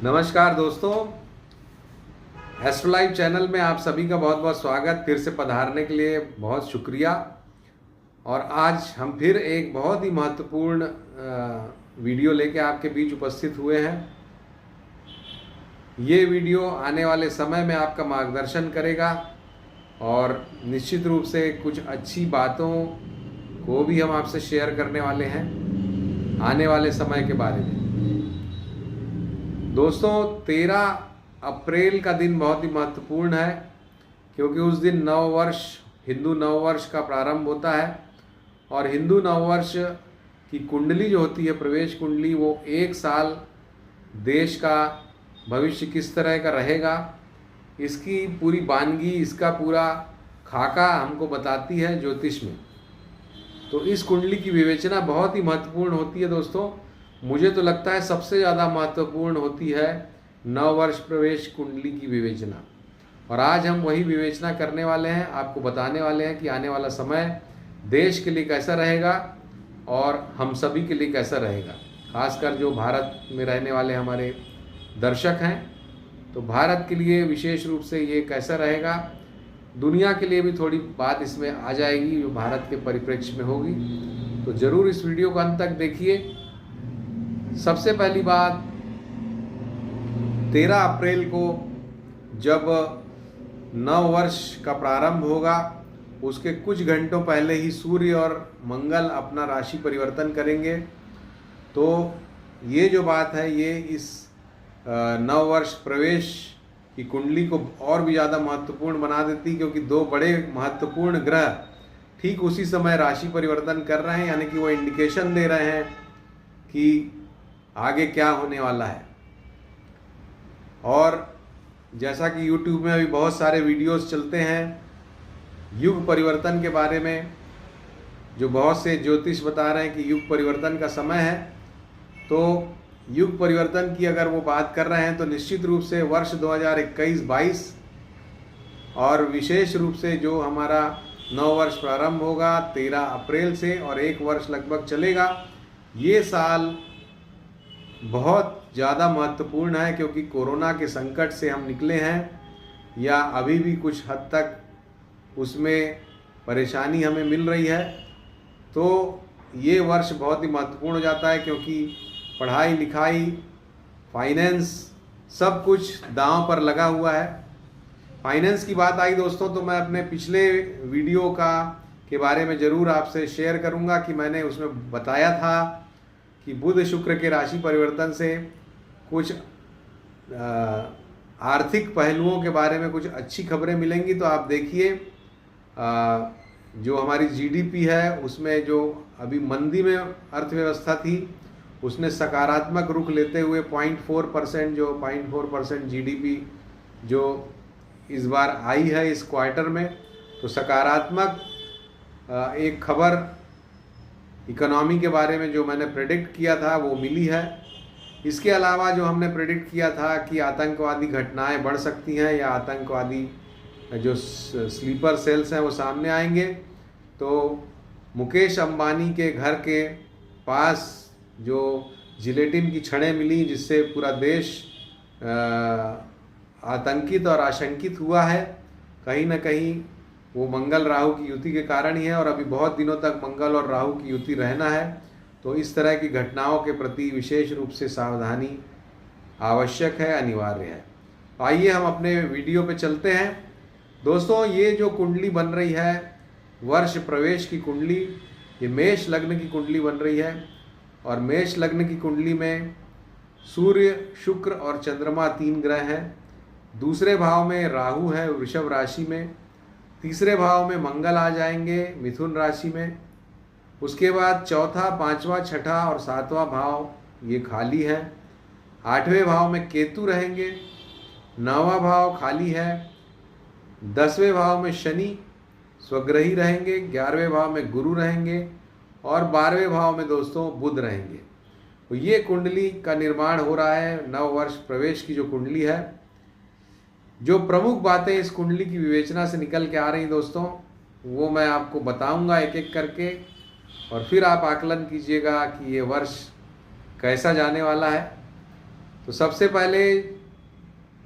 नमस्कार दोस्तों, एस्ट्रोलाइव चैनल में आप सभी का बहुत बहुत स्वागत। फिर से पधारने के लिए बहुत शुक्रिया। और आज हम फिर एक बहुत ही महत्वपूर्ण वीडियो लेके आपके बीच उपस्थित हुए हैं। ये वीडियो आने वाले समय में आपका मार्गदर्शन करेगा और निश्चित रूप से कुछ अच्छी बातों को भी हम आपसे शेयर करने वाले हैं आने वाले समय के बारे में। दोस्तों, 13 अप्रैल का दिन बहुत ही महत्वपूर्ण है क्योंकि उस दिन नववर्ष, हिंदू नववर्ष का प्रारंभ होता है। और हिंदू नववर्ष की कुंडली जो होती है, प्रवेश कुंडली, वो एक साल देश का भविष्य किस तरह का रहेगा, इसकी पूरी वानगी, इसका पूरा खाका हमको बताती है ज्योतिष में। तो इस कुंडली की विवेचना बहुत ही महत्वपूर्ण होती है दोस्तों। मुझे तो लगता है सबसे ज़्यादा महत्वपूर्ण होती है नववर्ष प्रवेश कुंडली की विवेचना। और आज हम वही विवेचना करने वाले हैं, आपको बताने वाले हैं कि आने वाला समय देश के लिए कैसा रहेगा और हम सभी के लिए कैसा रहेगा। खासकर जो भारत में रहने वाले हमारे दर्शक हैं, तो भारत के लिए विशेष रूप से ये कैसा रहेगा। दुनिया के लिए भी थोड़ी बात इसमें आ जाएगी जो भारत के परिप्रेक्ष्य में होगी। तो ज़रूर इस वीडियो को अंत तक देखिए। सबसे पहली बात, 13 अप्रैल को जब नववर्ष का प्रारंभ होगा, उसके कुछ घंटों पहले ही सूर्य और मंगल अपना राशि परिवर्तन करेंगे। तो ये जो बात है, ये इस नववर्ष प्रवेश की कुंडली को और भी ज़्यादा महत्वपूर्ण बना देती, क्योंकि दो बड़े महत्वपूर्ण ग्रह ठीक उसी समय राशि परिवर्तन कर रहे हैं, यानी कि वो इंडिकेशन दे रहे हैं कि आगे क्या होने वाला है। और जैसा कि YouTube में अभी बहुत सारे वीडियोस चलते हैं युग परिवर्तन के बारे में, जो बहुत से ज्योतिष बता रहे हैं कि युग परिवर्तन का समय है। तो युग परिवर्तन की अगर वो बात कर रहे हैं तो निश्चित रूप से वर्ष 2021-22 और विशेष रूप से जो हमारा नववर्ष प्रारंभ होगा 13 अप्रैल से और एक वर्ष लगभग चलेगा, ये साल बहुत ज़्यादा महत्वपूर्ण है, क्योंकि कोरोना के संकट से हम निकले हैं या अभी भी कुछ हद तक उसमें परेशानी हमें मिल रही है। तो ये वर्ष बहुत ही महत्वपूर्ण हो जाता है, क्योंकि पढ़ाई लिखाई, फाइनेंस, सब कुछ दांव पर लगा हुआ है। फाइनेंस की बात आई दोस्तों, तो मैं अपने पिछले वीडियो के बारे में ज़रूर आपसे शेयर करूंगा कि मैंने उसमें बताया था कि बुध शुक्र के राशि परिवर्तन से कुछ आर्थिक पहलुओं के बारे में कुछ अच्छी खबरें मिलेंगी। तो आप देखिए, जो हमारी जीडीपी है उसमें जो अभी मंदी में अर्थव्यवस्था थी, उसने सकारात्मक रुख लेते हुए 0.4% जो 0.4% जीडीपी जो इस बार आई है इस क्वार्टर में, तो सकारात्मक एक खबर इकोनॉमी के बारे में जो मैंने प्रेडिक्ट किया था वो मिली है। इसके अलावा जो हमने प्रेडिक्ट किया था कि आतंकवादी घटनाएं बढ़ सकती हैं या आतंकवादी जो स्लीपर सेल्स हैं वो सामने आएंगे, तो मुकेश अंबानी के घर के पास जो जिलेटिन की छड़ें मिली, जिससे पूरा देश आतंकित और आशंकित हुआ है, कहीं ना कहीं वो मंगल राहु की युति के कारण ही है। और अभी बहुत दिनों तक मंगल और राहु की युति रहना है। तो इस तरह की घटनाओं के प्रति विशेष रूप से सावधानी आवश्यक है, अनिवार्य है। आइए हम अपने वीडियो पे चलते हैं। दोस्तों, ये जो कुंडली बन रही है, वर्ष प्रवेश की कुंडली, ये मेष लग्न की कुंडली बन रही है। और मेष लग्न की कुंडली में सूर्य, शुक्र और चंद्रमा 3 ग्रह हैं। दूसरे भाव में राहु है वृषभ राशि में। तीसरे भाव में मंगल आ जाएंगे मिथुन राशि में। उसके बाद चौथा, पांचवा, छठा और सातवां भाव ये खाली है। 8वें भाव में केतु रहेंगे। 9वां भाव खाली है। 10वें भाव में शनि स्वग्रही रहेंगे। 11वें भाव में गुरु रहेंगे और 12वें भाव में दोस्तों बुध रहेंगे। तो ये कुंडली का निर्माण हो रहा है, नववर्ष प्रवेश की जो कुंडली है। जो प्रमुख बातें इस कुंडली की विवेचना से निकल के आ रही दोस्तों, वो मैं आपको बताऊंगा एक एक करके, और फिर आप आकलन कीजिएगा कि ये वर्ष कैसा जाने वाला है। तो सबसे पहले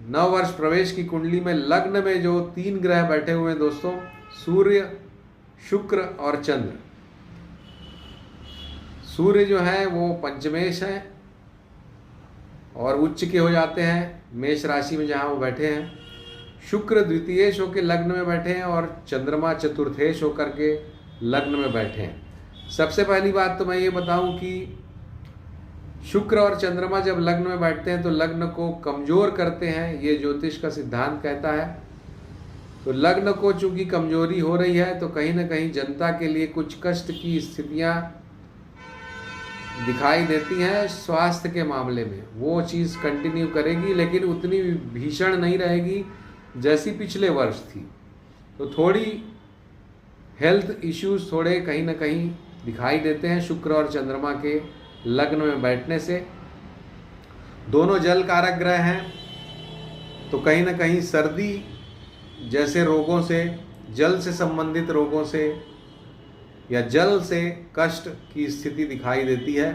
नव वर्ष प्रवेश की कुंडली में लग्न में जो 3 ग्रह बैठे हुए हैं दोस्तों, सूर्य, शुक्र और चंद्र। सूर्य जो है वो पंचमेश है और उच्च के हो जाते हैं मेष राशि में जहाँ वो बैठे हैं। शुक्र द्वितीयेश होकर लग्न में बैठे हैं और चंद्रमा चतुर्थेश होकर के लग्न में बैठे हैं। सबसे पहली बात तो मैं ये बताऊं कि शुक्र और चंद्रमा जब लग्न में बैठते हैं तो लग्न को कमजोर करते हैं, ये ज्योतिष का सिद्धांत कहता है। तो लग्न को चूंकि कमजोरी हो रही है तो कहीं ना कहीं जनता के लिए कुछ कष्ट की स्थितियां दिखाई देती हैं। स्वास्थ्य के मामले में वो चीज़ कंटिन्यू करेगी, लेकिन उतनी भीषण नहीं रहेगी जैसी पिछले वर्ष थी। तो थोड़ी हेल्थ इश्यूज थोड़े कहीं ना कहीं दिखाई देते हैं शुक्र और चंद्रमा के लग्न में बैठने से। दोनों जल कारक ग्रह हैं, तो कहीं ना कहीं सर्दी जैसे रोगों से, जल से संबंधित रोगों से या जल से कष्ट की स्थिति दिखाई देती है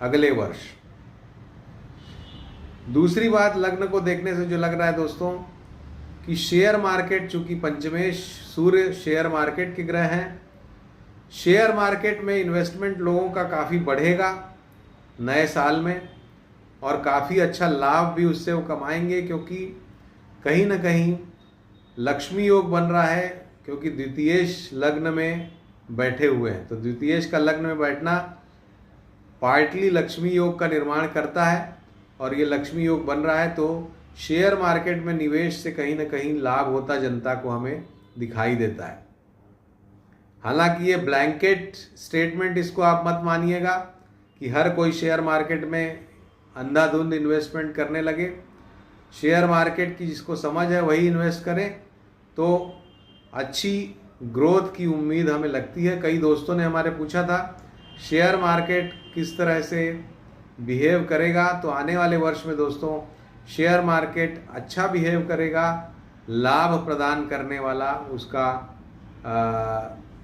अगले वर्ष। दूसरी बात लग्न को देखने से जो लग रहा है दोस्तों कि शेयर मार्केट, चूंकि पंचमेश सूर्य शेयर मार्केट के ग्रह हैं, शेयर मार्केट में इन्वेस्टमेंट लोगों का काफ़ी बढ़ेगा नए साल में और काफ़ी अच्छा लाभ भी उससे वो कमाएंगे, क्योंकि कहीं ना कहीं लक्ष्मी योग बन रहा है, क्योंकि द्वितीयेश लग्न में बैठे हुए हैं। तो द्वितीयेश का लग्न में बैठना पार्टली लक्ष्मी योग का निर्माण करता है और ये लक्ष्मी योग बन रहा है, तो शेयर मार्केट में निवेश से कहीं ना कहीं लाभ होता जनता को हमें दिखाई देता है। हालांकि ये ब्लैंकेट स्टेटमेंट, इसको आप मत मानिएगा कि हर कोई शेयर मार्केट में अंधाधुंध इन्वेस्टमेंट करने लगे। शेयर मार्केट की जिसको समझ है वही इन्वेस्ट करें, तो अच्छी ग्रोथ की उम्मीद हमें लगती है। कई दोस्तों ने हमारे पूछा था शेयर मार्केट किस तरह से बिहेव करेगा, तो आने वाले वर्ष में दोस्तों शेयर मार्केट अच्छा बिहेव करेगा, लाभ प्रदान करने वाला उसका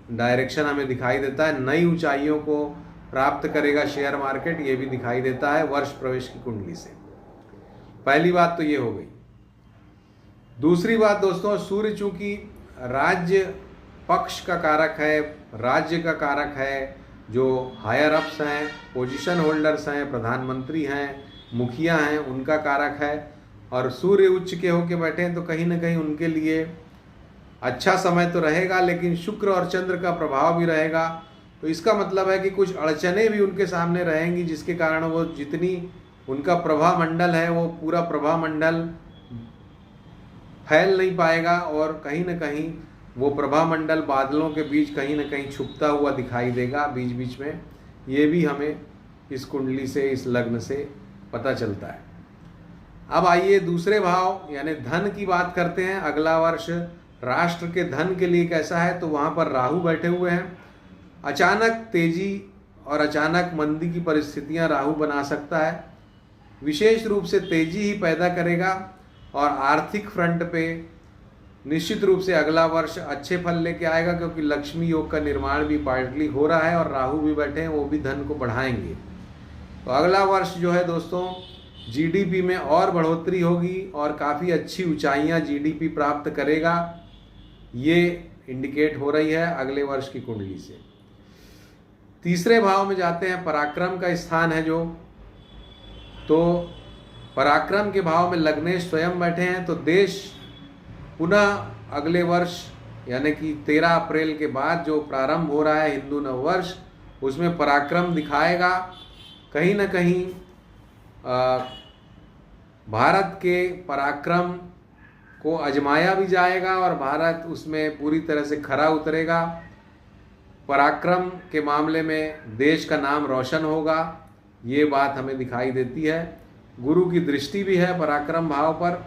डायरेक्शन हमें दिखाई देता है। नई ऊंचाइयों को प्राप्त करेगा शेयर मार्केट, ये भी दिखाई देता है वर्ष प्रवेश की कुंडली से। पहली बात तो ये हो गई। दूसरी बात दोस्तों, सूर्य चूंकि राज्य पक्ष का कारक है, राज्य का कारक है, जो हायर अप्स हैं, पोजीशन होल्डर्स हैं, प्रधानमंत्री हैं, मुखिया हैं, उनका कारक है, और सूर्य उच्च के होके बैठे हैं, तो कहीं ना कहीं उनके लिए अच्छा समय तो रहेगा, लेकिन शुक्र और चंद्र का प्रभाव भी रहेगा। तो इसका मतलब है कि कुछ अड़चने भी उनके सामने रहेंगी, जिसके कारण वो जितनी उनका प्रभा मंडल है वो पूरा प्रभा मंडल फैल नहीं पाएगा, और कहीं ना कहीं वो प्रभा मंडल बादलों के बीच कहीं ना कहीं छुपता हुआ दिखाई देगा बीच बीच में। ये भी हमें इस कुंडली से, इस लग्न से पता चलता है। अब आइए दूसरे भाव यानी धन की बात करते हैं। अगला वर्ष राष्ट्र के धन के लिए कैसा है, तो वहाँ पर राहु बैठे हुए हैं। अचानक तेजी और अचानक मंदी की परिस्थितियाँ राहु बना सकता है, विशेष रूप से तेजी ही पैदा करेगा, और आर्थिक फ्रंट पे निश्चित रूप से अगला वर्ष अच्छे फल लेके आएगा, क्योंकि लक्ष्मी योग का निर्माण भी पार्टली हो रहा है और राहु भी बैठे हैं, वो भी धन को बढ़ाएंगे। तो अगला वर्ष जो है दोस्तों जीडीपी में और बढ़ोतरी होगी और काफ़ी अच्छी ऊंचाइयां जीडीपी प्राप्त करेगा, ये इंडिकेट हो रही है अगले वर्ष की कुंडली से। तीसरे भाव में जाते हैं, पराक्रम का स्थान है जो, तो पराक्रम के भाव में लग्नेश स्वयं बैठे हैं, तो देश पुनः अगले वर्ष यानी कि 13 अप्रैल के बाद जो प्रारंभ हो रहा है हिंदू नववर्ष, उसमें पराक्रम दिखाएगा। कहीं ना कहीं भारत के पराक्रम को आजमाया भी जाएगा और भारत उसमें पूरी तरह से खरा उतरेगा। पराक्रम के मामले में देश का नाम रोशन होगा, ये बात हमें दिखाई देती है। गुरु की दृष्टि भी है पराक्रम भाव पर,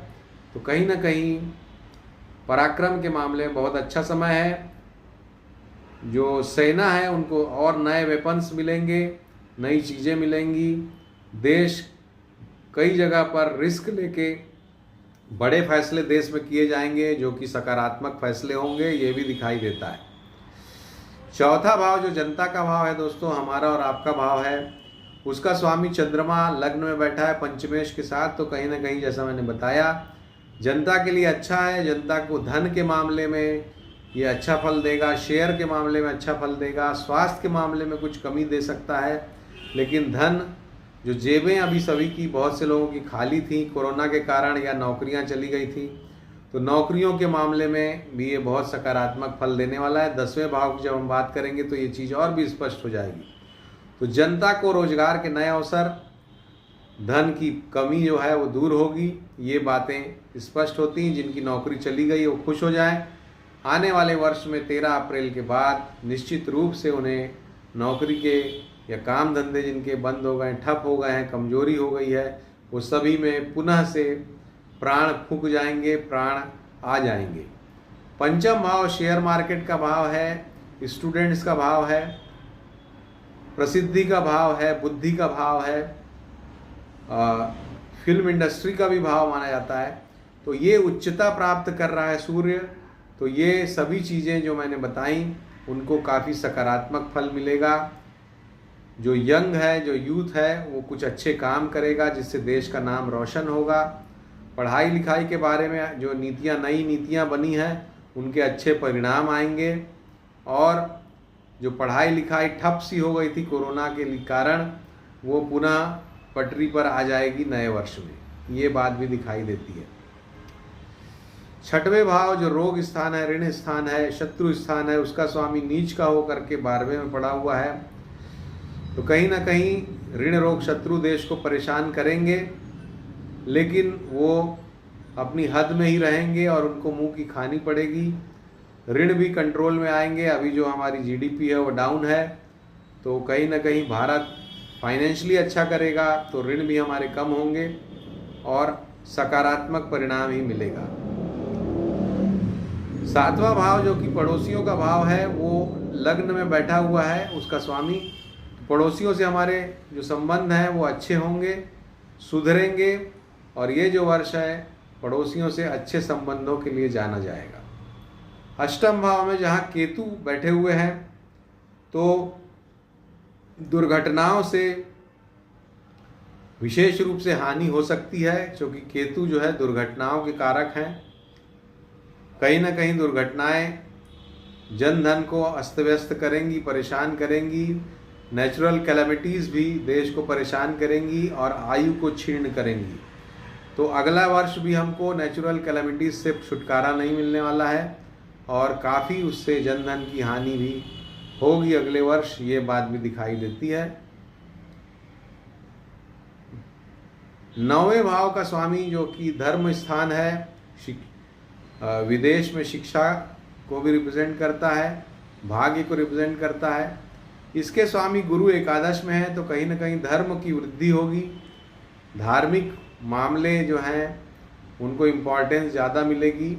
तो कहीं ना कहीं पराक्रम के मामले में बहुत अच्छा समय है। जो सेना है उनको और नए वेपन्स मिलेंगे, नई चीज़ें मिलेंगी। देश कई जगह पर रिस्क लेके बड़े फैसले देश में किए जाएंगे, जो कि सकारात्मक फैसले होंगे, ये भी दिखाई देता है। चौथा भाव जो जनता का भाव है दोस्तों, हमारा और आपका भाव है, उसका स्वामी चंद्रमा लग्न में बैठा है पंचमेश के साथ, तो कहीं ना कहीं जैसा मैंने बताया जनता के लिए अच्छा है। जनता को धन के मामले में ये अच्छा फल देगा, शेयर के मामले में अच्छा फल देगा, स्वास्थ्य के मामले में कुछ कमी दे सकता है, लेकिन धन जो जेबें अभी सभी की बहुत से लोगों की खाली थी कोरोना के कारण या नौकरियां चली गई थी, तो नौकरियों के मामले में भी ये बहुत सकारात्मक फल देने वाला है। 10वें भाव की जब हम बात करेंगे तो ये चीज़ और भी स्पष्ट हो जाएगी। तो जनता को रोजगार के नए अवसर, धन की कमी जो है वो दूर होगी, ये बातें स्पष्ट होती हैं। जिनकी नौकरी चली गई वो खुश हो जाएं। आने वाले वर्ष में 13 अप्रैल के बाद निश्चित रूप से उन्हें नौकरी के या काम धंधे जिनके बंद हो गए, ठप हो गए हैं, कमजोरी हो गई है, वो सभी में पुनः से प्राण फूंक जाएंगे, प्राण आ जाएंगे। पंचम भाव शेयर मार्केट का भाव है, स्टूडेंट्स का भाव है, प्रसिद्धि का भाव है, बुद्धि का भाव है, फिल्म इंडस्ट्री का भी भाव माना जाता है। तो ये उच्चता प्राप्त कर रहा है सूर्य। तो ये सभी चीज़ें जो मैंने बताई उनको काफ़ी सकारात्मक फल मिलेगा। जो यंग है, जो यूथ है, वो कुछ अच्छे काम करेगा जिससे देश का नाम रोशन होगा। पढ़ाई लिखाई के बारे में जो नई नीतियाँ बनी हैं उनके अच्छे परिणाम आएंगे, और जो पढ़ाई लिखाई ठप सी हो गई थी कोरोना के कारण वो पुनः पटरी पर आ जाएगी नए वर्ष में, ये बात भी दिखाई देती है। छठवें भाव जो रोग स्थान है, ऋण स्थान है, शत्रु स्थान है, उसका स्वामी नीच का होकर के 12वें में पड़ा हुआ है। तो कहीं ना कहीं ऋण रोग शत्रु देश को परेशान करेंगे, लेकिन वो अपनी हद में ही रहेंगे और उनको मुंह की खानी पड़ेगी। ऋण भी कंट्रोल में आएंगे। अभी जो हमारी जीडीपी है वो डाउन है, तो कहीं ना कहीं भारत फाइनेंशियली अच्छा करेगा, तो ऋण भी हमारे कम होंगे और सकारात्मक परिणाम ही मिलेगा। 7वां भाव जो कि पड़ोसियों का भाव है, वो लग्न में बैठा हुआ है, उसका स्वामी। पड़ोसियों से हमारे जो संबंध हैं वो अच्छे होंगे, सुधरेंगे, और ये जो वर्ष है पड़ोसियों से अच्छे संबंधों के लिए जाना जाएगा। अष्टम भाव में जहाँ केतु बैठे हुए हैं, तो दुर्घटनाओं से विशेष रूप से हानि हो सकती है, क्योंकि केतु जो है दुर्घटनाओं के कारक हैं। कहीं ना कहीं दुर्घटनाएं जन धन को अस्त व्यस्त करेंगी, परेशान करेंगी। नेचुरल कैलेमिटीज़ भी देश को परेशान करेंगी और आयु को छीर्ण करेंगी। तो अगला वर्ष भी हमको नेचुरल कैलेमिटीज़ से छुटकारा नहीं मिलने वाला है, और काफ़ी उससे जन धन की हानि भी होगी अगले वर्ष, ये बात भी दिखाई देती है। 9वें भाव का स्वामी जो कि धर्म स्थान है, विदेश में शिक्षा को भी रिप्रेजेंट करता है, भाग्य को रिप्रेजेंट करता है। इसके स्वामी गुरु एकादश में है, तो कहीं ना कहीं धर्म की वृद्धि होगी। धार्मिक मामले जो हैं उनको इम्पोर्टेंस ज़्यादा मिलेगी,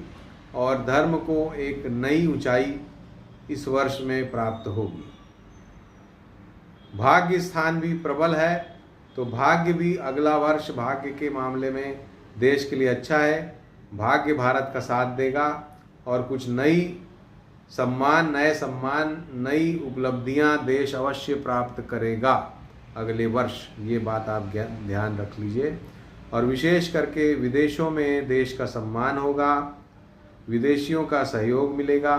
और धर्म को एक नई ऊंचाई इस वर्ष में प्राप्त होगी। भाग्य स्थान भी प्रबल है, तो भाग्य भी अगला वर्ष भाग्य के मामले में देश के लिए अच्छा है। भाग्य भारत का साथ देगा और कुछ नए सम्मान, नई उपलब्धियां देश अवश्य प्राप्त करेगा अगले वर्ष। ये बात आप ध्यान रख लीजिए। और विशेष करके विदेशों में देश का सम्मान होगा, विदेशियों का सहयोग मिलेगा,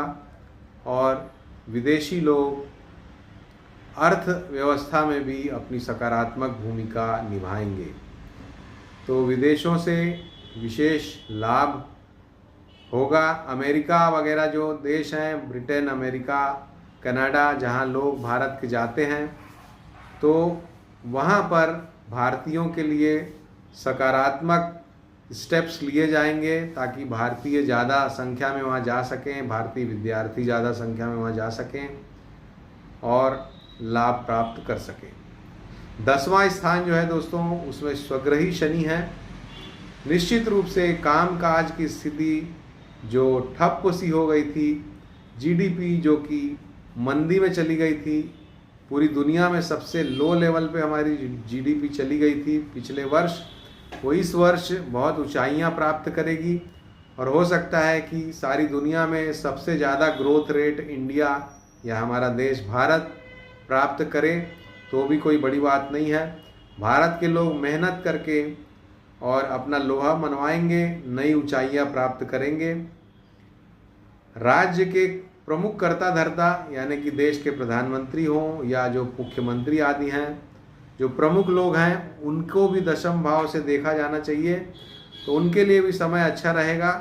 और विदेशी लोग अर्थव्यवस्था में भी अपनी सकारात्मक भूमिका निभाएंगे। तो विदेशों से विशेष लाभ होगा। अमेरिका वगैरह जो देश हैं, ब्रिटेन, अमेरिका, कनाडा, जहां लोग भारत के जाते हैं, तो वहां पर भारतीयों के लिए सकारात्मक स्टेप्स लिए जाएंगे, ताकि भारतीय ज़्यादा संख्या में वहाँ जा सकें, भारतीय विद्यार्थी ज़्यादा संख्या में वहाँ जा सकें और लाभ प्राप्त कर सकें। 10वां स्थान जो है दोस्तों, उसमें स्वग्रही शनि है। निश्चित रूप से कामकाज की स्थिति जो ठप सी हो गई थी, जीडीपी जो कि मंदी में चली गई थी, पूरी दुनिया में सबसे लो लेवल पे हमारी जीडीपी चली गई थी पिछले वर्ष, वो इस वर्ष बहुत ऊंचाइयां प्राप्त करेगी। और हो सकता है कि सारी दुनिया में सबसे ज़्यादा ग्रोथ रेट इंडिया या हमारा देश भारत प्राप्त करे। तो भी कोई बड़ी बात नहीं है। भारत के लोग मेहनत करके और अपना लोहा मनवाएंगे, नई ऊंचाइयां प्राप्त करेंगे। राज्य के प्रमुख कर्ता धर्ता यानी कि देश के प्रधानमंत्री हों या जो मुख्यमंत्री आदि हैं, जो प्रमुख लोग हैं, उनको भी दशम भाव से देखा जाना चाहिए। तो उनके लिए भी समय अच्छा रहेगा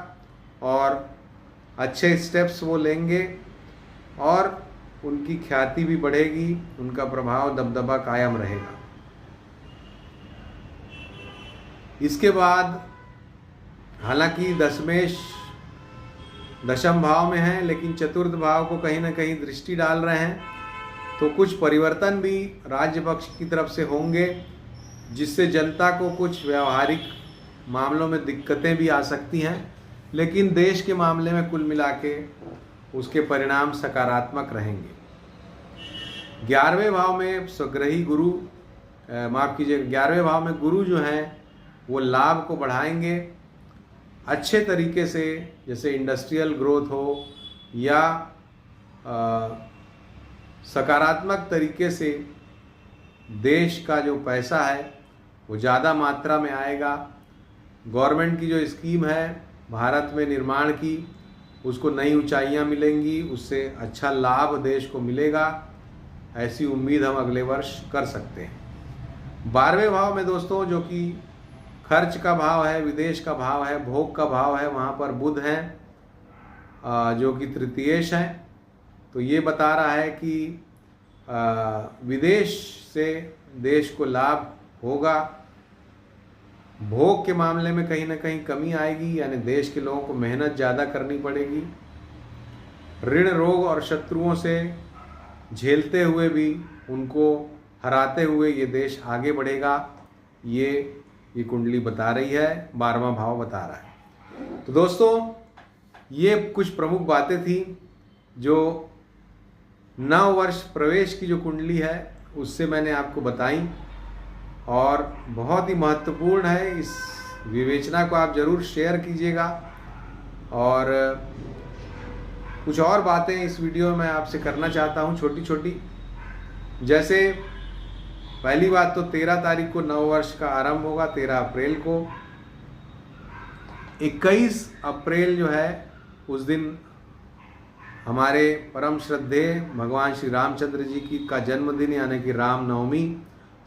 और अच्छे स्टेप्स वो लेंगे और उनकी ख्याति भी बढ़ेगी, उनका प्रभाव दबदबा कायम रहेगा। इसके बाद हालांकि दशमेश दशम भाव में है, लेकिन चतुर्थ भाव को कहीं ना कहीं दृष्टि डाल रहे हैं, तो कुछ परिवर्तन भी राज्य पक्ष की तरफ से होंगे, जिससे जनता को कुछ व्यावहारिक मामलों में दिक्कतें भी आ सकती हैं, लेकिन देश के मामले में कुल मिला के उसके परिणाम सकारात्मक रहेंगे। 11वें भाव में स्वग्रही गुरु, माफ़ कीजिए, 11वें भाव में गुरु जो हैं वो लाभ को बढ़ाएंगे अच्छे तरीके से, जैसे इंडस्ट्रियल ग्रोथ हो या सकारात्मक तरीके से देश का जो पैसा है वो ज़्यादा मात्रा में आएगा। गवर्नमेंट की जो स्कीम है भारत में निर्माण की, उसको नई ऊंचाइयां मिलेंगी, उससे अच्छा लाभ देश को मिलेगा, ऐसी उम्मीद हम अगले वर्ष कर सकते हैं। 12वें भाव में दोस्तों, जो कि खर्च का भाव है, विदेश का भाव है, भोग का भाव है, वहाँ पर बुध हैं जो कि तृतीयेश हैं। तो ये बता रहा है कि विदेश से देश को लाभ होगा। भोग के मामले में कहीं ना कहीं कमी आएगी, यानी देश के लोगों को मेहनत ज़्यादा करनी पड़ेगी। ऋण, रोग और शत्रुओं से झेलते हुए भी उनको हराते हुए ये देश आगे बढ़ेगा, ये कुंडली बता रही है, 12वां भाव बता रहा है। तो दोस्तों, ये कुछ प्रमुख बातें थी जो नव वर्ष प्रवेश की जो कुंडली है उससे मैंने आपको बताई, और बहुत ही महत्वपूर्ण है। इस विवेचना को आप जरूर शेयर कीजिएगा। और कुछ और बातें इस वीडियो में आपसे करना चाहता हूँ, छोटी छोटी। जैसे पहली बात तो 13 तारीख को नव वर्ष का आरंभ होगा, 13 अप्रैल को। 21 अप्रैल जो है उस दिन हमारे परम श्रद्धेय भगवान श्री रामचंद्र जी की का जन्मदिन यानी कि रामनवमी,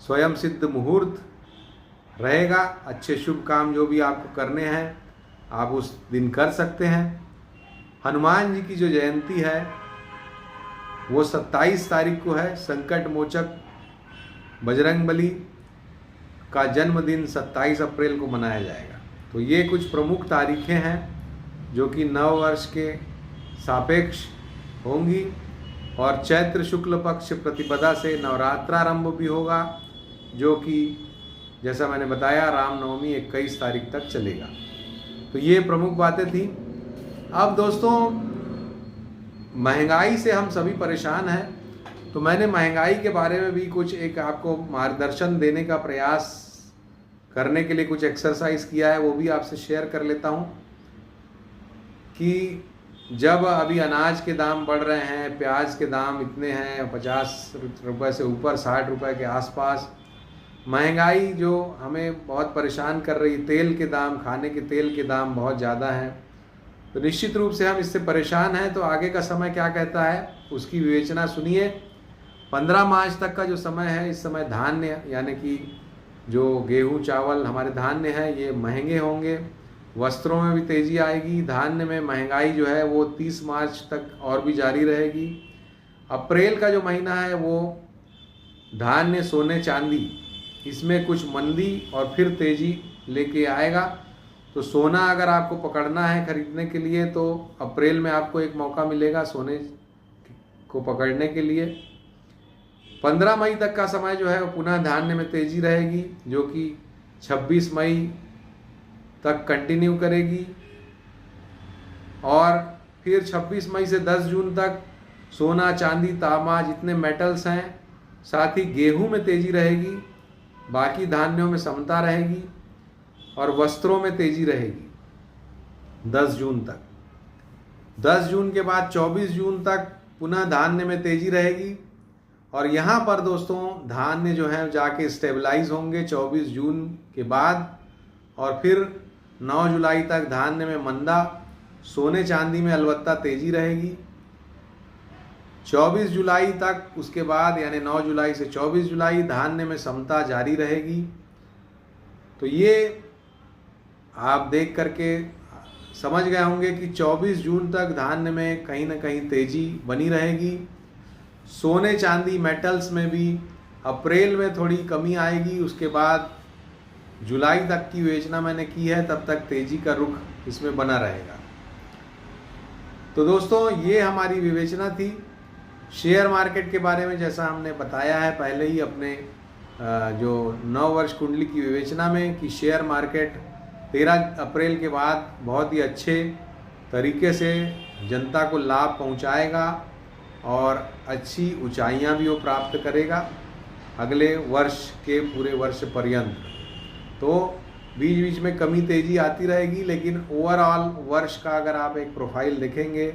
स्वयं सिद्ध मुहूर्त रहेगा। अच्छे शुभ काम जो भी आपको करने हैं आप उस दिन कर सकते हैं। हनुमान जी की जो जयंती है वो 27 तारीख को है। संकट मोचक बजरंगबली का जन्मदिन 27 अप्रैल को मनाया जाएगा। तो ये कुछ प्रमुख तारीखें हैं जो कि नव वर्ष के सापेक्ष होंगी। और चैत्र शुक्ल पक्ष प्रतिपदा से नवरात्रारंभ भी होगा, जो कि जैसा मैंने बताया रामनवमी 21 तारीख तक चलेगा। तो ये प्रमुख बातें थी। अब दोस्तों, महंगाई से हम सभी परेशान हैं, तो मैंने महंगाई के बारे में भी कुछ एक आपको मार्गदर्शन देने का प्रयास करने के लिए कुछ एक्सरसाइज किया है, वो भी आपसे शेयर कर लेता हूँ। कि जब अभी अनाज के दाम बढ़ रहे हैं, प्याज के दाम इतने हैं 50 रुपये से ऊपर, 60 रुपये के आसपास, महंगाई जो हमें बहुत परेशान कर रही, तेल के दाम, खाने के तेल के दाम बहुत ज़्यादा हैं, तो निश्चित रूप से हम इससे परेशान हैं। तो आगे का समय क्या कहता है उसकी विवेचना सुनिए। 15 मार्च तक का जो समय है, इस समय धान्य यानी कि जो गेहूँ चावल हमारे धान्य हैं ये महंगे होंगे। वस्त्रों में भी तेज़ी आएगी। धान्य में महंगाई जो है वो 30 मार्च तक और भी जारी रहेगी। अप्रैल का जो महीना है वो धान्य, सोने, चांदी, इसमें कुछ मंदी और फिर तेज़ी लेके आएगा। तो सोना अगर आपको पकड़ना है खरीदने के लिए तो अप्रैल में आपको एक मौका मिलेगा सोने को पकड़ने के लिए। 15 मई तक का समय जो है वो पुनः धान्य में तेज़ी रहेगी, जो कि 26 मई तक कंटिन्यू करेगी। और फिर 26 मई से 10 जून तक सोना, चांदी, तांबा, जितने मेटल्स हैं, साथ ही गेहूं में तेज़ी रहेगी, बाकी धान्यों में समता रहेगी, और वस्त्रों में तेज़ी रहेगी 10 जून तक। 10 जून के बाद 24 जून तक पुनः धान्य में तेज़ी रहेगी, और यहाँ पर दोस्तों धान्य जो है जाके स्टेबलाइज होंगे 24 जून के बाद, और फिर 9 जुलाई तक धान्य में मंदा, सोने चांदी में अलबत्ता तेजी रहेगी। 24 जुलाई तक उसके बाद यानी 9 जुलाई से 24 जुलाई धान्य में समता जारी रहेगी। तो ये आप देख करके समझ गए होंगे कि 24 जून तक धान्य में कहीं ना कहीं तेजी बनी रहेगी। सोने चांदी मेटल्स में भी अप्रैल में थोड़ी कमी आएगी, उसके बाद जुलाई तक की विवेचना मैंने की है, तब तक तेजी का रुख इसमें बना रहेगा। तो दोस्तों ये हमारी विवेचना थी शेयर मार्केट के बारे में। जैसा हमने बताया है पहले ही अपने जो 9 वर्ष कुंडली की विवेचना में कि शेयर मार्केट 13 अप्रैल के बाद बहुत ही अच्छे तरीके से जनता को लाभ पहुंचाएगा और अच्छी ऊंचाइयां भी वो प्राप्त करेगा अगले वर्ष के पूरे वर्ष पर्यंत। तो बीच बीच में कमी तेजी आती रहेगी, लेकिन ओवरऑल वर्ष का अगर आप एक प्रोफाइल देखेंगे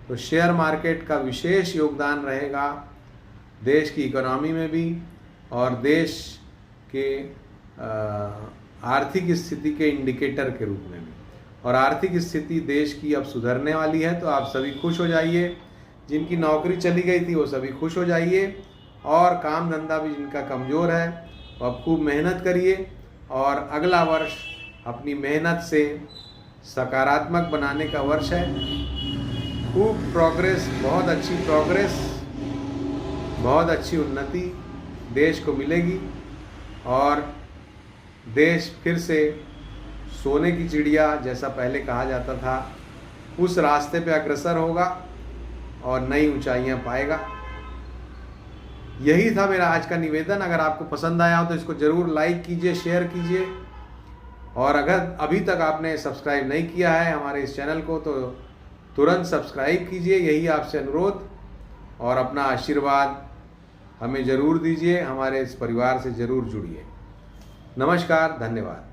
तो शेयर मार्केट का विशेष योगदान रहेगा देश की इकोनॉमी में भी और देश के आर्थिक स्थिति के इंडिकेटर के रूप में भी। और आर्थिक स्थिति देश की अब सुधरने वाली है, तो आप सभी खुश हो जाइए। जिनकी नौकरी चली गई थी वो सभी खुश हो जाइए, और काम धंधा भी जिनका कमज़ोर है वो अब खूब मेहनत करिए और अगला वर्ष अपनी मेहनत से सकारात्मक बनाने का वर्ष है। खूब प्रोग्रेस, बहुत अच्छी प्रोग्रेस, बहुत अच्छी उन्नति देश को मिलेगी और देश फिर से सोने की चिड़िया जैसा पहले कहा जाता था उस रास्ते पे अग्रसर होगा और नई ऊंचाइयां पाएगा। यही था मेरा आज का निवेदन। अगर आपको पसंद आया हो तो इसको ज़रूर लाइक कीजिए, शेयर कीजिए, और अगर अभी तक आपने सब्सक्राइब नहीं किया है हमारे इस चैनल को तो तुरंत सब्सक्राइब कीजिए, यही आपसे अनुरोध। और अपना आशीर्वाद हमें ज़रूर दीजिए, हमारे इस परिवार से ज़रूर जुड़िए। नमस्कार, धन्यवाद।